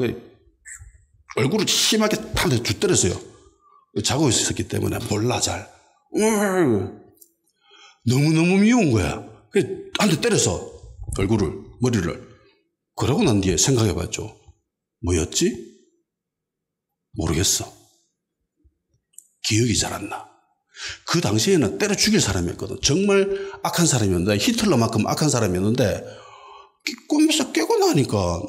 얼굴을 심하게 한 대 주 때렸어요. 자고 있었기 때문에 몰라 잘. 너무너무 미운 거야. 한 대 때려서 얼굴을, 머리를. 그러고 난 뒤에 생각해봤죠. 뭐였지? 모르겠어. 기억이 잘 안 나. 그 당시에는 때려 죽일 사람이었거든. 정말 악한 사람이었는데, 히틀러만큼 악한 사람이었는데, 꿈에서 깨고 나니까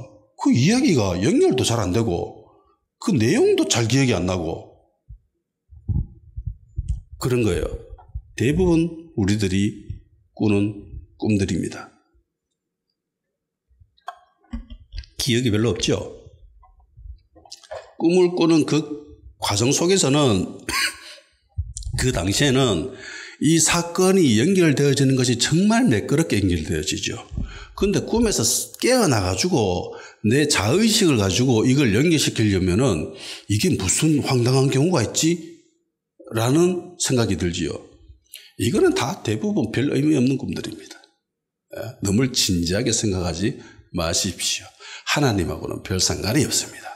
그 이야기가 연결도 잘 안 되고, 그 내용도 잘 기억이 안 나고, 그런 거예요. 대부분 우리들이 꾸는 꿈들입니다. 기억이 별로 없죠? 꿈을 꾸는 그 과정 속에서는 그 당시에는 이 사건이 연결되어지는 것이 정말 매끄럽게 연결되어지죠. 그런데 꿈에서 깨어나가지고 내 자의식을 가지고 이걸 연결시키려면은 이게 무슨 황당한 경우가 있지? 라는 생각이 들지요. 이거는 다 대부분 별 의미 없는 꿈들입니다. 너무 진지하게 생각하지 마십시오. 하나님하고는 별 상관이 없습니다.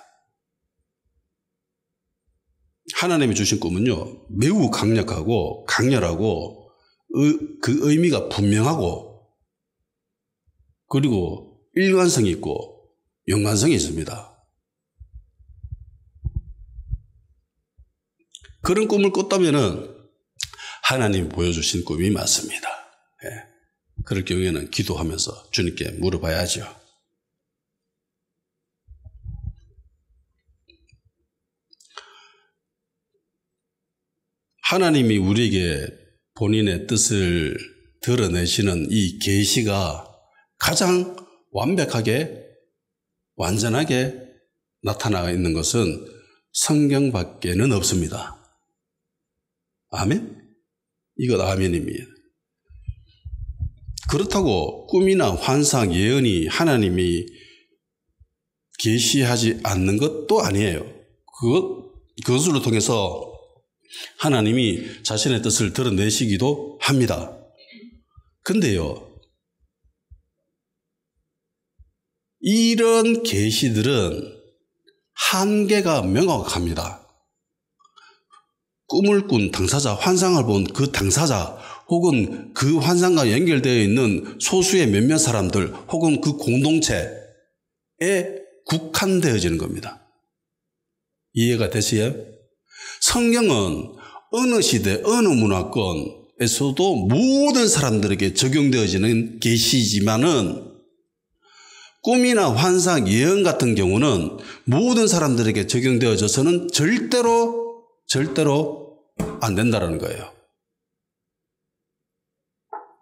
하나님이 주신 꿈은요, 매우 강력하고 강렬하고 그 의미가 분명하고 그리고 일관성이 있고 연관성이 있습니다. 그런 꿈을 꿨다면은 하나님이 보여주신 꿈이 맞습니다. 그럴 경우에는 기도하면서 주님께 물어봐야죠. 하나님이 우리에게 본인의 뜻을 드러내시는 이 계시가 가장 완벽하게 완전하게 나타나 있는 것은 성경밖에는 없습니다. 아멘? 이것 아멘입니다. 그렇다고 꿈이나 환상, 예언이 하나님이 계시하지 않는 것도 아니에요. 그것으로 통해서 하나님이 자신의 뜻을 드러내시기도 합니다. 근데요, 이런 계시들은 한계가 명확합니다. 꿈을 꾼 당사자, 환상을 본 그 당사자, 혹은 그 환상과 연결되어 있는 소수의 몇몇 사람들 혹은 그 공동체에 국한되어지는 겁니다. 이해가 되세요? 성경은 어느 시대, 어느 문화권에서도 모든 사람들에게 적용되어지는 계시지만은 꿈이나 환상, 예언 같은 경우는 모든 사람들에게 적용되어져서는 절대로 안 된다는 거예요.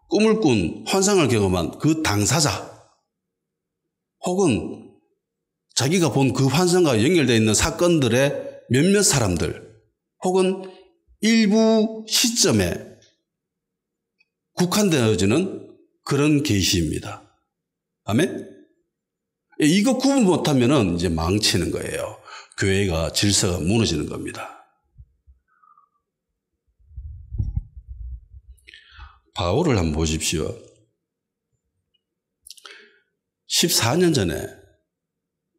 꿈을 꾼, 환상을 경험한 그 당사자 혹은 자기가 본 그 환상과 연결되어 있는 사건들의 몇몇 사람들 혹은 일부 시점에 국한되어지는 그런 계시입니다. 아멘? 이거 구분 못하면은 이제 망치는 거예요. 교회가 질서가 무너지는 겁니다. 바울을 한번 보십시오. 14년 전에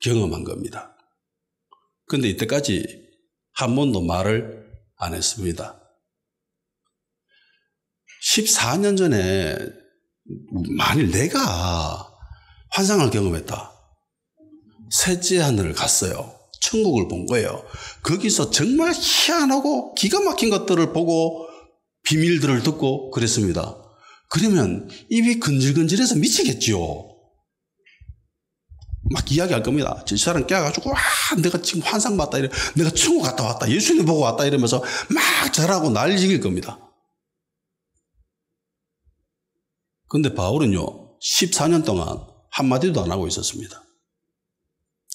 경험한 겁니다. 그런데 이때까지 한 번도 말을 안 했습니다. 14년 전에 만일 내가 환상을 경험했다. 셋째 하늘을 갔어요. 천국을 본 거예요. 거기서 정말 희한하고 기가 막힌 것들을 보고 비밀들을 듣고 그랬습니다. 그러면 입이 근질근질해서 미치겠죠. 막 이야기할 겁니다. 저 사람 깨가지고 와 내가 지금 환상 봤다 이래, 내가 천국 갔다 왔다, 예수님 보고 왔다 이러면서 막 잘하고 난리질 겁니다. 그런데 바울은요 14년 동안 한마디도 안 하고 있었습니다.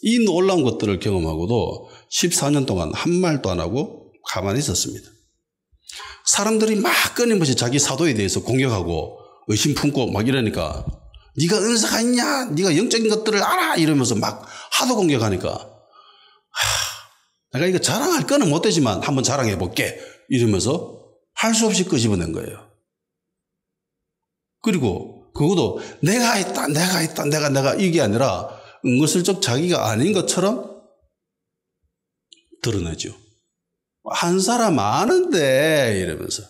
이 놀라운 것들을 경험하고도 14년 동안 한 말도 안 하고 가만히 있었습니다. 사람들이 막 끊임없이 자기 사도에 대해서 공격하고 의심 품고 막 이러니까 네가 은사가 있냐? 네가 영적인 것들을 알아? 이러면서 막 하도 공격하니까 내가 이거 자랑할 거는 못 되지만 한번 자랑해 볼게 이러면서 할 수 없이 끄집어낸 거예요. 그리고 그것도 내가 했다 내가 이게 아니라 은근슬쩍 자기가 아닌 것처럼 드러내죠. 한 사람 아는데 이러면서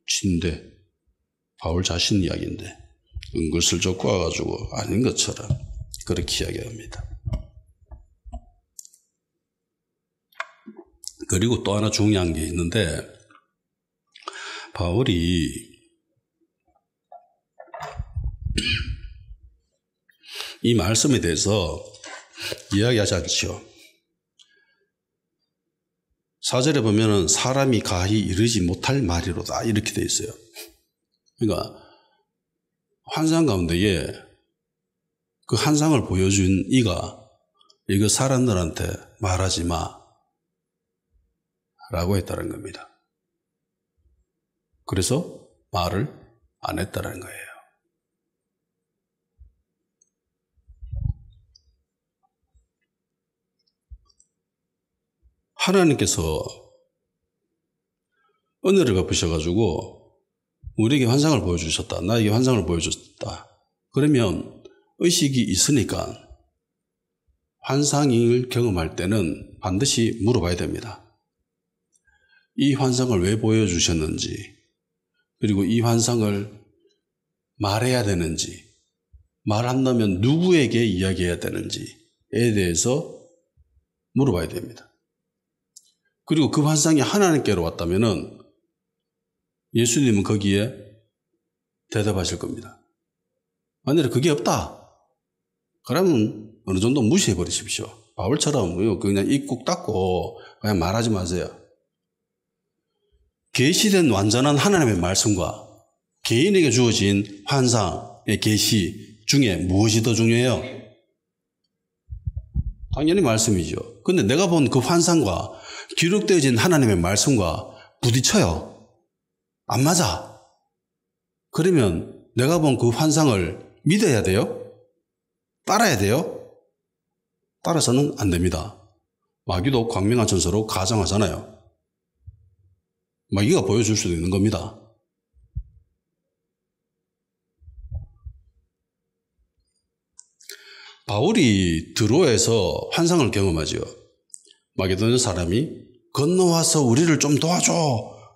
진데 바울 자신 이야기인데 은근슬쩍 꼬아가지고 아닌 것처럼 그렇게 이야기합니다. 그리고 또 하나 중요한 게 있는데 바울이 이 말씀에 대해서 이야기하지 않죠. 4절에 보면은 사람이 가히 이르지 못할 말이로다 이렇게 되어 있어요. 그러니까 환상 가운데에 그 환상을 보여준 이가 이거 사람들한테 말하지 마 라고 했다는 겁니다. 그래서 말을 안 했다는 거예요. 하나님께서 은혜를 베푸셔가지고 우리에게 환상을 보여주셨다. 나에게 환상을 보여줬다. 그러면 의식이 있으니까 환상을 경험할 때는 반드시 물어봐야 됩니다. 이 환상을 왜 보여주셨는지, 그리고 이 환상을 말해야 되는지, 말한다면 누구에게 이야기해야 되는지에 대해서 물어봐야 됩니다. 그리고 그 환상이 하나님께로 왔다면은 예수님은 거기에 대답하실 겁니다. 만약에 그게 없다. 그러면 어느 정도 무시해 버리십시오. 바울처럼 그냥 입 꾹 닫고 그냥 말하지 마세요. 계시된 완전한 하나님의 말씀과 개인에게 주어진 환상의 계시 중에 무엇이 더 중요해요? 당연히 말씀이죠. 그런데 내가 본 그 환상과 기록되어진 하나님의 말씀과 부딪혀요. 안 맞아. 그러면 내가 본 그 환상을 믿어야 돼요? 따라야 돼요? 따라서는 안 됩니다. 마귀도 광명한 천사로 가정하잖아요. 마귀가 보여줄 수도 있는 겁니다. 바울이 드로에서 환상을 경험하죠. 마게도냐 사람이 건너와서 우리를 좀 도와줘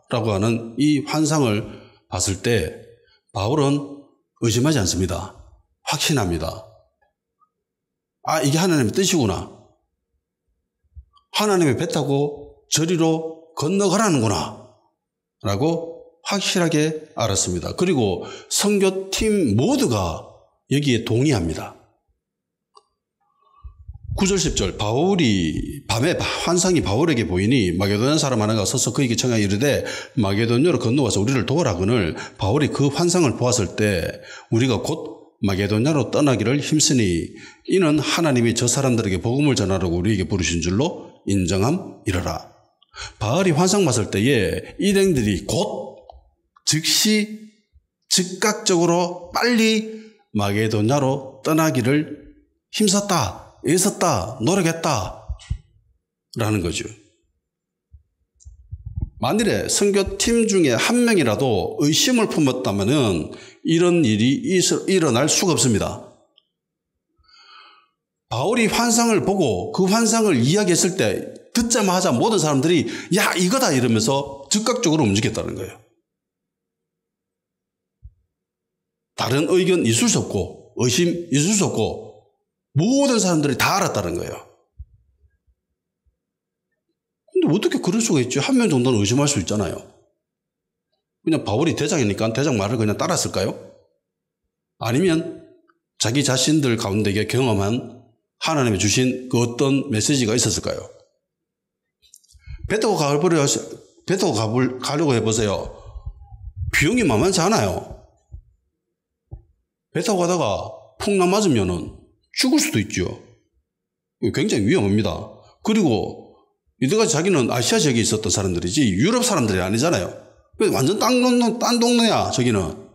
라고 하는 이 환상을 봤을 때 바울은 의심하지 않습니다. 확신합니다. 아, 이게 하나님의 뜻이구나. 하나님의 배 타고 저리로 건너가라는구나 라고 확실하게 알았습니다. 그리고 선교팀 모두가 여기에 동의합니다. 9절 10절 바울이 밤에 환상이 바울에게 보이니 마게도냐 사람 하나가 서서 그에게 청하여 이르되 마게도냐로 건너와서 우리를 도와라거늘 바울이 그 환상을 보았을 때 우리가 곧 마게도냐로 떠나기를 힘쓰니 이는 하나님이 저 사람들에게 복음을 전하라고 우리에게 부르신 줄로 인정함이러라. 바울이 환상 봤을 때에 일행들이 곧 즉시 즉각적으로 빨리 마게도냐로 떠나기를 힘썼다. 애썼다, 노력했다 라는 거죠. 만일에 선교팀 중에 한 명이라도 의심을 품었다면 이런 일이 일어날 수가 없습니다. 바울이 환상을 보고 그 환상을 이야기했을 때 듣자마자 모든 사람들이 야 이거다 이러면서 즉각적으로 움직였다는 거예요. 다른 의견 있을 수 없고 의심 있을 수 없고 모든 사람들이 다 알았다는 거예요. 근데 어떻게 그럴 수가 있죠? 한 명 정도는 의심할 수 있잖아요. 그냥 바울이 대장이니까 대장 말을 그냥 따랐을까요? 아니면 자기 자신들 가운데 경험한 하나님이 주신 그 어떤 메시지가 있었을까요? 배 타고 가려고 해보세요. 비용이 만만치 않아요. 배 타고 가다가 풍랑 맞으면은 죽을 수도 있죠. 굉장히 위험합니다. 그리고 이때까지 자기는 아시아 지역에 있었던 사람들이지 유럽 사람들이 아니잖아요. 완전 딴 동네야 저기는.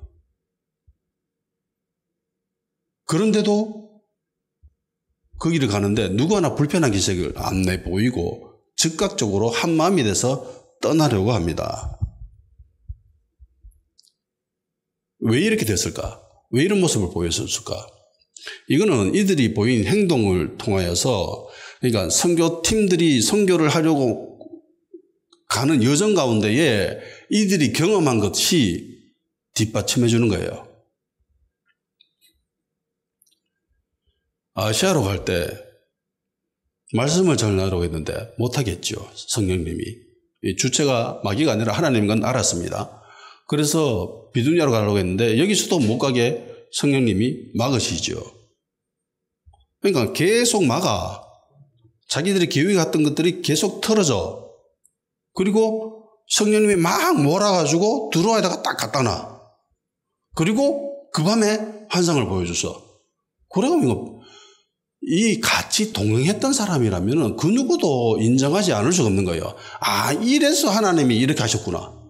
그런데도 거기를 가는데 누구 하나 불편한 기색을 안 내보이고 즉각적으로 한마음이 돼서 떠나려고 합니다. 왜 이렇게 됐을까? 왜 이런 모습을 보였을까? 이거는 이들이 보인 행동을 통하여서 그러니까 선교팀들이 선교를 하려고 가는 여정 가운데에 이들이 경험한 것이 뒷받침해 주는 거예요. 아시아로 갈 때 말씀을 전하려고 했는데 못하겠죠. 성령님이. 주체가 마귀가 아니라 하나님인 건 알았습니다. 그래서 비두냐로 가려고 했는데 여기서도 못 가게 성령님이 막으시죠. 그러니까 계속 막아. 자기들이 계획했던 것들이 계속 틀어져. 그리고 성령님이 막 몰아가지고 드로아에다가 딱 갖다 놔. 그리고 그 밤에 환상을 보여줘서. 그러면 이 같이 동행했던 사람이라면 그 누구도 인정하지 않을 수가 없는 거예요. 아, 이래서 하나님이 이렇게 하셨구나.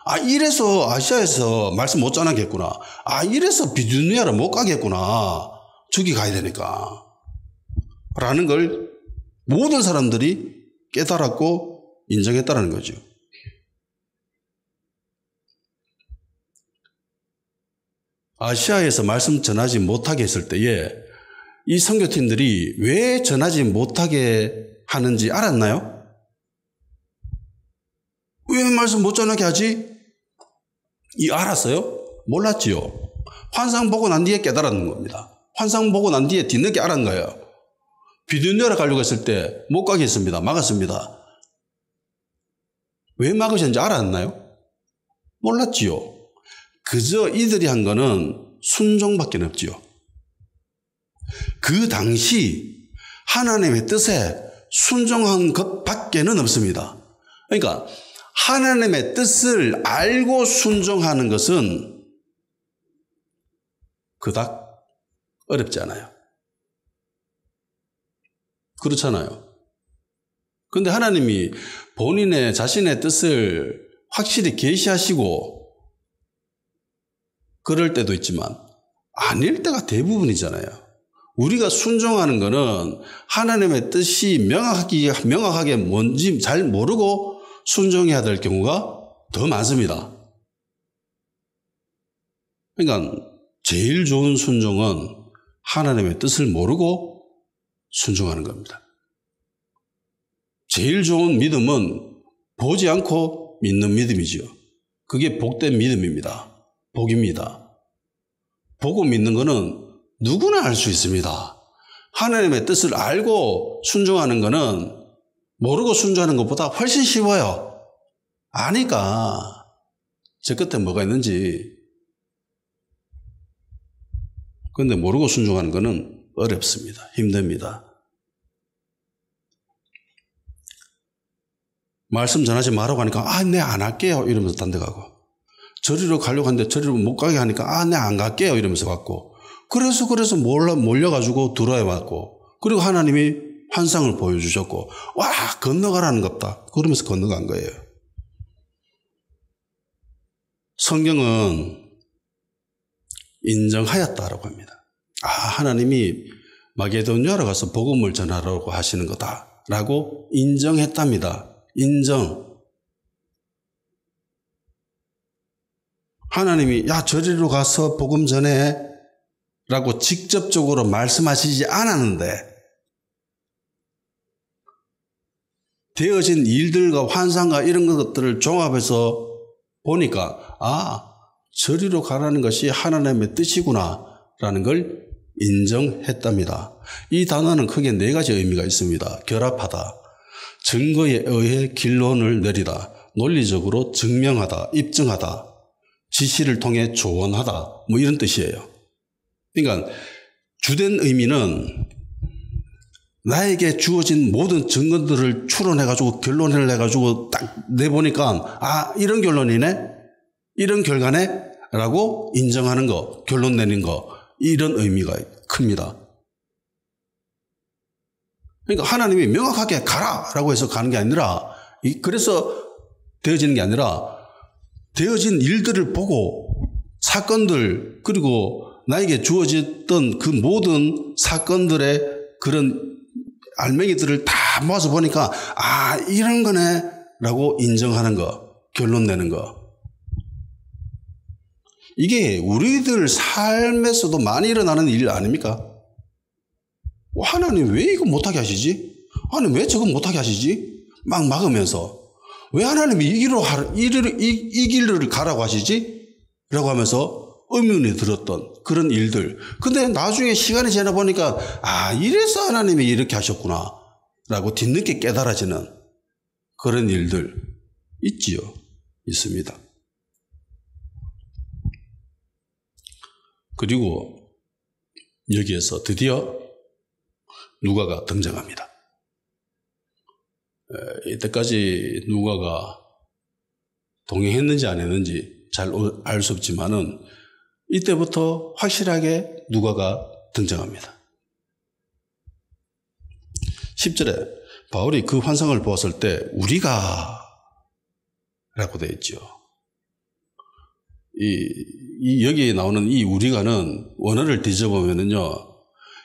아, 이래서 아시아에서 말씀 못 전하겠구나. 아, 이래서 비두니아를 못 가겠구나. 저기 가야 되니까. 라는 걸 모든 사람들이 깨달았고 인정했다는 거죠. 아시아에서 말씀 전하지 못하게 했을 때에 이 선교팀들이 왜 전하지 못하게 하는지 알았나요? 왜 말씀 못 전하게 하지? 알았어요? 몰랐지요. 환상 보고 난 뒤에 깨달았는 겁니다. 환상 보고 난 뒤에 뒤늦게 알은 거예요. 비두니아를 가려고 했을 때 못 가게 했습니다. 막았습니다. 왜 막으셨는지 알았나요? 몰랐지요. 그저 이들이 한 거는 순종밖에 없지요. 그 당시 하나님의 뜻에 순종한 것밖에는 없습니다. 그러니까 하나님의 뜻을 알고 순종하는 것은 그닥 어렵지 않아요. 그렇잖아요. 그런데 하나님이 본인의 자신의 뜻을 확실히 계시하시고 그럴 때도 있지만 아닐 때가 대부분이잖아요. 우리가 순종하는 것은 하나님의 뜻이 명확하게 뭔지 잘 모르고 순종해야 될 경우가 더 많습니다. 그러니까 제일 좋은 순종은 하나님의 뜻을 모르고 순종하는 겁니다. 제일 좋은 믿음은 보지 않고 믿는 믿음이지요. 그게 복된 믿음입니다. 복입니다. 보고 믿는 거는 누구나 알 수 있습니다. 하나님의 뜻을 알고 순종하는 거는 모르고 순종하는 것보다 훨씬 쉬워요. 아니까 저 끝에 뭐가 있는지. 그런데 모르고 순종하는 거는 어렵습니다. 힘듭니다. 말씀 전하지 말라고 하니까 네 안 할게요 이러면서 딴 데 가고, 저리로 가려고 하는데 저리로 못 가게 하니까 네 안 갈게요 이러면서 갔고, 그래서 몰려가지고 들어와 왔고, 그리고 하나님이 환상을 보여주셨고 와 건너가라는 겁다 그러면서 건너간 거예요. 성경은 인정하였다라고 합니다. 하나님이 마게도냐로 가서 복음을 전하라고 하시는 거다라고 인정했답니다. 인정. 하나님이 저리로 가서 복음 전해 라고 직접적으로 말씀하시지 않았는데 되어진 일들과 환상과 이런 것들을 종합해서 보니까 저리로 가라는 것이 하나님의 뜻이구나 라는 걸 인정했답니다. 이 단어는 크게 4가지 의미가 있습니다. 결합하다, 증거에 의해 결론을 내리다, 논리적으로 증명하다, 입증하다, 지시를 통해 조언하다, 이런 뜻이에요. 그러니까 주된 의미는 나에게 주어진 모든 증거들을 추론해가지고 결론을 내가지고 딱 내보니까 이런 결론이네, 이런 결과네 라고 인정하는 거, 결론 내는 거, 이런 의미가 큽니다. 그러니까 하나님이 명확하게 가라라고 해서 가는 게 아니라, 그래서 되어지는 게 아니라 되어진 일들을 보고 사건들, 그리고 나에게 주어졌던 그 모든 사건들의 그런 알맹이들을 다 모아서 보니까 이런 거네 라고 인정하는 거, 결론 내는 거. 이게 우리들 삶에서도 많이 일어나는 일 아닙니까? 하나님 왜 이거 못하게 하시지? 하나님 왜 저거 못하게 하시지? 막 막으면서 왜 하나님이 이 길을 가라고 하시지? 라고 하면서 의문이 들었던 그런 일들. 근데 나중에 시간이 지나 보니까 이래서 하나님이 이렇게 하셨구나 라고 뒤늦게 깨달아지는 그런 일들 있지요. 있습니다. 그리고 여기에서 드디어 누가가 등장합니다. 이때까지 누가가 동행했는지 안 했는지 잘 알 수 없지만은 이때부터 확실하게 누가가 등장합니다. 10절에 바울이 그 환상을 보았을 때 우리가 라고 되어 있죠. 여기에 나오는 이 우리가는 원어를 뒤져보면은요,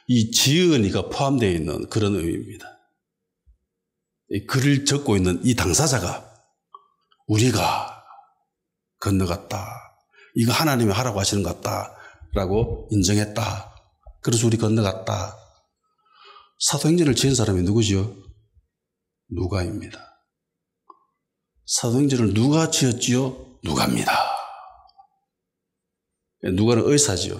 이 지은이가 포함되어 있는 그런 의미입니다. 이 글을 적고 있는 이 당사자가 우리가 건너갔다, 이거 하나님이 하라고 하시는 것 같다 라고 인정했다, 그래서 우리 건너갔다. 사도행전을 지은 사람이 누구지요? 누가입니다. 사도행전을 누가 지었지요? 누가입니다. 누가는 의사지요.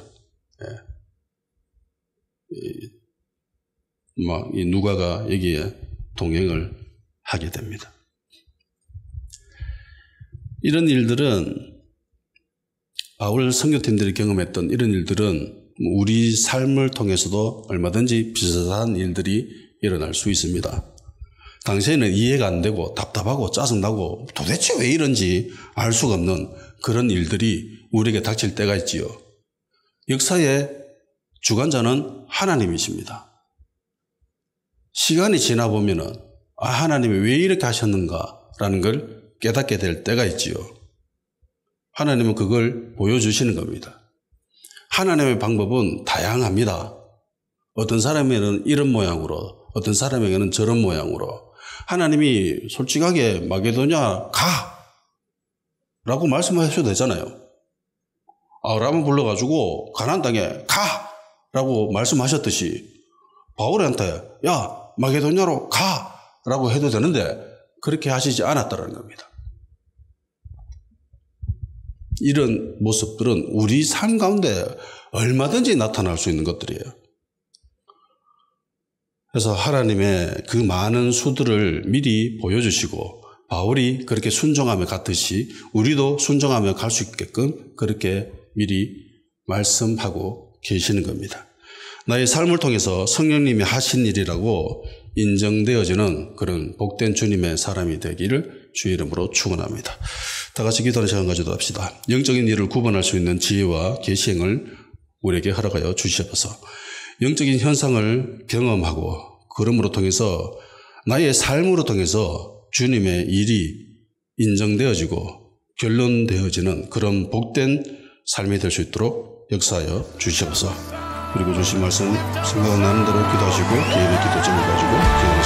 이 누가가 여기에 동행을 하게 됩니다. 이런 일들은, 바울 선교팀들이 경험했던 이런 일들은 우리 삶을 통해서도 얼마든지 비슷한 일들이 일어날 수 있습니다. 당시에는 이해가 안 되고 답답하고 짜증나고 도대체 왜 이런지 알 수가 없는 그런 일들이 우리에게 닥칠 때가 있지요. 역사의 주관자는 하나님이십니다. 시간이 지나 보면은 하나님이 왜 이렇게 하셨는가라는 걸 깨닫게 될 때가 있지요. 하나님은 그걸 보여주시는 겁니다. 하나님의 방법은 다양합니다. 어떤 사람에게는 이런 모양으로, 어떤 사람에게는 저런 모양으로. 하나님이 솔직하게 마게도냐 가! 라고 말씀하셔도 되잖아요. 아브라함을 불러가지고 가나안 땅에 가! 라고 말씀하셨듯이 바울한테 야 마게도냐로 가! 라고 해도 되는데 그렇게 하시지 않았다는 겁니다. 이런 모습들은 우리 삶 가운데 얼마든지 나타날 수 있는 것들이에요. 그래서 하나님의 그 많은 수들을 미리 보여주시고 바울이 그렇게 순종하며 갔듯이 우리도 순종하며 갈 수 있게끔 그렇게 미리 말씀하고 계시는 겁니다. 나의 삶을 통해서 성령님이 하신 일이라고 인정되어지는 그런 복된 주님의 사람이 되기를 주의 이름으로 축원합니다. 다 같이 기도하는 시간 가지도록 합시다. 영적인 일을 구분할 수 있는 지혜와 계시행을 우리에게 허락하여 주시옵소서. 영적인 현상을 경험하고 그러므로 통해서 나의 삶으로 통해서 주님의 일이 인정되어지고 결론되어지는 그런 복된 삶이 될 수 있도록 역사하여 주시옵소서. 그리고 주신 말씀 생각나는 대로 기도하시고 개인의 기도 제목 가지고 기도